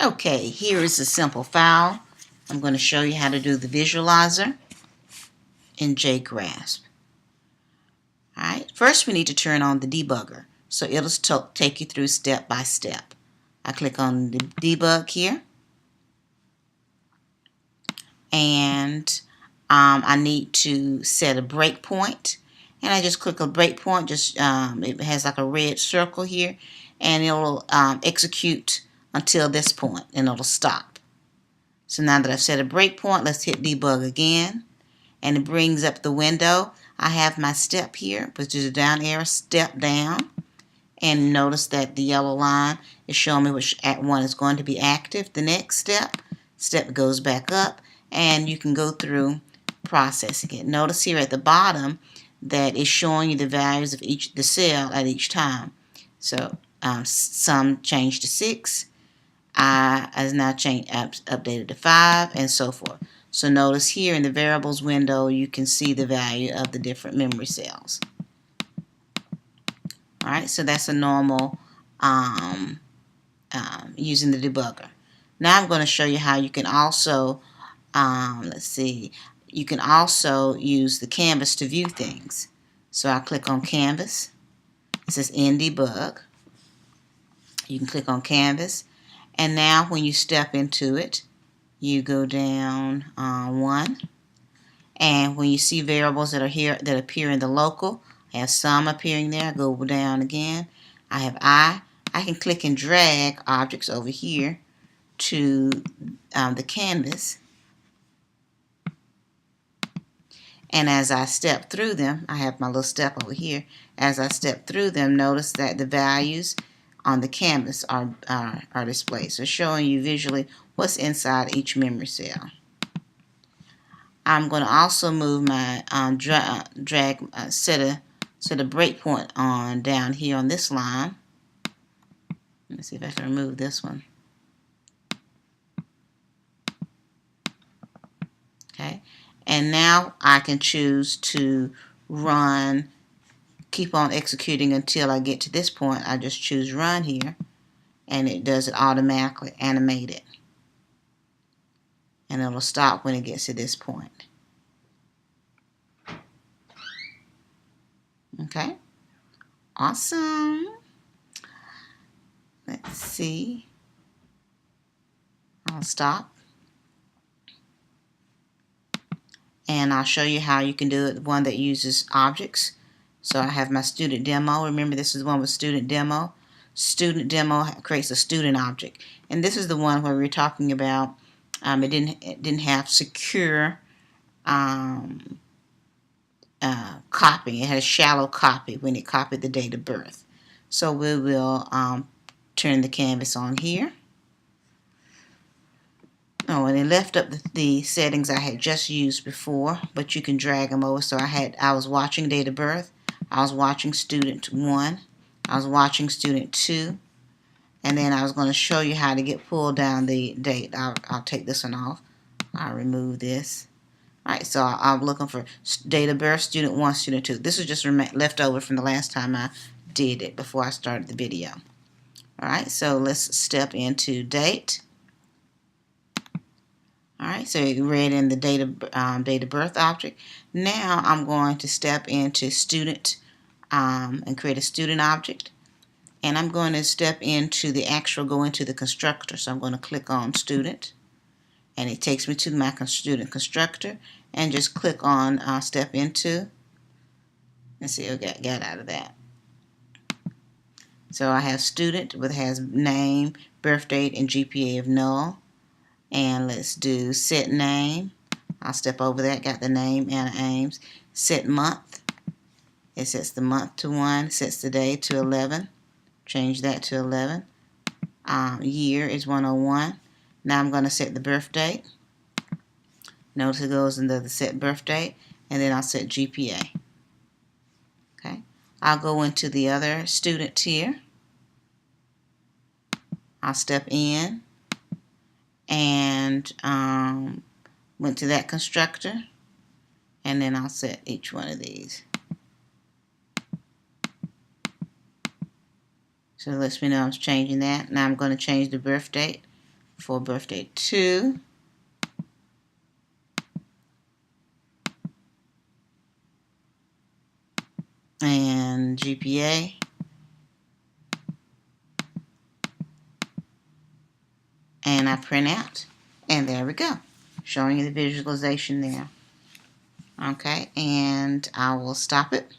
Okay, here is a simple file. I'm going to show you how to do the visualizer in JGrasp. Alright, first we need to turn on the debugger, so it'll take you through step by step. I click on the debug here, and I need to set a breakpoint, and I just click a breakpoint. It has like a red circle here, and it'll execute until this point, and it'll stop. So now that I've set a breakpoint, let's hit debug again, and it brings up the window. I have my step here, which is a down arrow, step down, and notice that the yellow line is showing me which one is going to be active. The next step goes back up, and you can go through processing it. Notice here at the bottom that it's showing you the values of the cell at each time. So some changed to 6, I has now changed updated to 5, and so forth. So notice here in the variables window you can see the value of the different memory cells. Alright, so that's a normal using the debugger. Now I'm going to show you how you can also you can also use the canvas to view things. So I click on canvas. It says in debug. You can click on canvas, and now when you step into it, you go down 1, and when you see variables that are here that appear in the local, I have some appearing there. I go down again. I have I can click and drag objects over here to the canvas, and as I step through them, I have my little step over here. As I step through them, notice that the values on the canvas are displayed, so showing you visually what's inside each memory cell. I'm going to also move my set a breakpoint on down here on this line. Let's see if I can remove this one. Okay, and now I can choose to run, keep on executing until I get to this point. I just choose run here, and it does it automatically, animated, and it'll stop when it gets to this point. Okay, awesome. Let's see. I'll stop, and I'll show you how you can do it, one that uses objects. So I have my student demo. Remember, this is one with student demo. Student demo creates a student object, and this is the one where we're talking about it didn't have secure copying. It had a shallow copy when it copied the date of birth. So we will turn the canvas on here. Oh, and it left up the settings I had just used before, but you can drag them over. So I was watching date of birth, I was watching student 1, I was watching student 2, and then I was going to show you how to pull down the date. I'll take this one off. I'll remove this. Alright, so I'm looking for date of birth, student 1, student 2. This is just left over from the last time I did it before I started the video. Alright, so let's step into date. Alright, so you read in the date of birth object. Now I'm going to step into student and create a student object. And I'm going to step into go into the constructor. So I'm going to click on student, and it takes me to my student constructor, and just click on step into. Let's see, I got out of that. So I have student, which has name, birth date, and GPA of null. And let's do set name. I'll step over that, got the name and aims. Set month. It sets the month to 1, sets the day to 11. Change that to 11. Year is 101. Now I'm going to set the birth date. Notice it goes into the set birth date, and then I'll set GPA. Okay, I'll go into the other student here. I'll step in and went to that constructor, and then I'll set each one of these. So it lets me know I'm changing that. Now I'm going to change the birth date. for birthday 2. And GPA. And I print out. And there we go. Showing you the visualization there. Okay, and I will stop it.